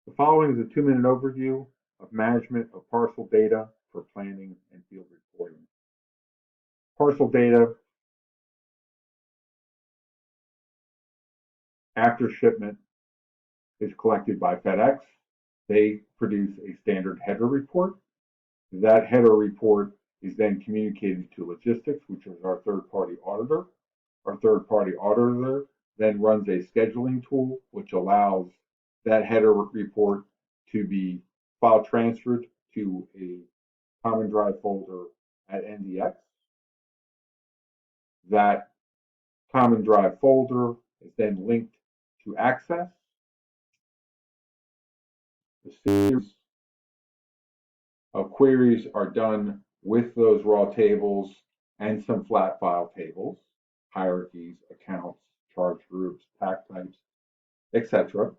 The following is a 2-minute overview of management of parcel data for planning and field reporting. Parcel data after shipment is collected by FedEx. They produce a standard header report. That header report is then communicated to logistics, which is our third-party auditor. Our third-party auditor then runs a scheduling tool, which allows that header report to be file transferred to a Common Drive folder at NDX. That Common Drive folder is then linked to Access. The series of queries are done with those raw tables and some flat file tables, hierarchies, accounts, charge groups, pack types, etc.,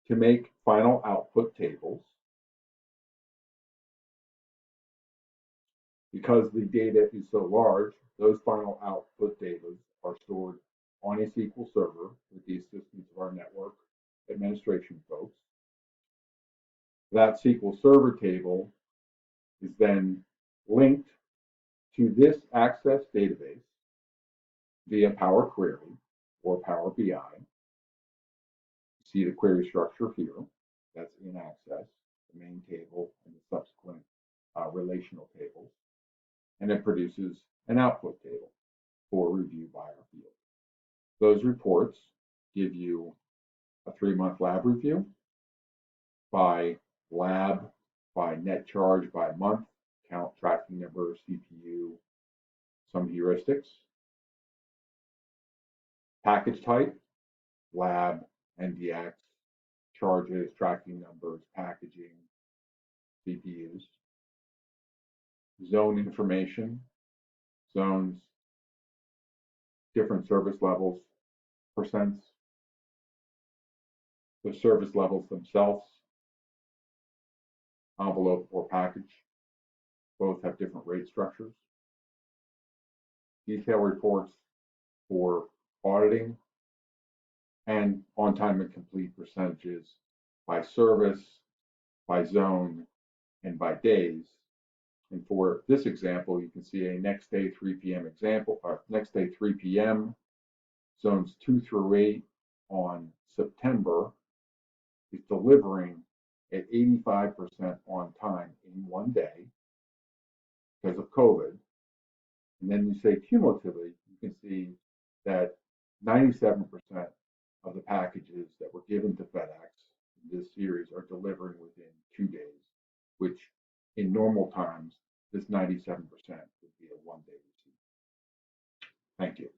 to make final output tables. Because the data is so large, those final output data are stored on a SQL server with the assistance of our network administration folks. That SQL Server table is then linked to this Access database via Power Query or Power BI. You see the query structure here. That's in Access, the main table and the subsequent relational tables. And it produces an output table for review by our field. Those reports give you a 3-month lab review by lab, by net charge by month, count, tracking number, CPU, some heuristics. Package type, lab, NDX, charges, tracking numbers, packaging, CPUs. Zone information, zones, different service levels, percents, the service levels themselves, envelope or package, both have different rate structures. Detail reports for auditing and on-time and complete percentages by service, by zone, and by days. And for this example, you can see a next day 3 p.m. example, next day 3 p.m. zones 2 through 8 on September is delivering at 85% on time in one day because of COVID. And then you say cumulatively, you can see that 97% of the packages that were given to FedEx in this series are delivering within 2 days, which in normal times, this 97% would be a one-day receipt. Thank you.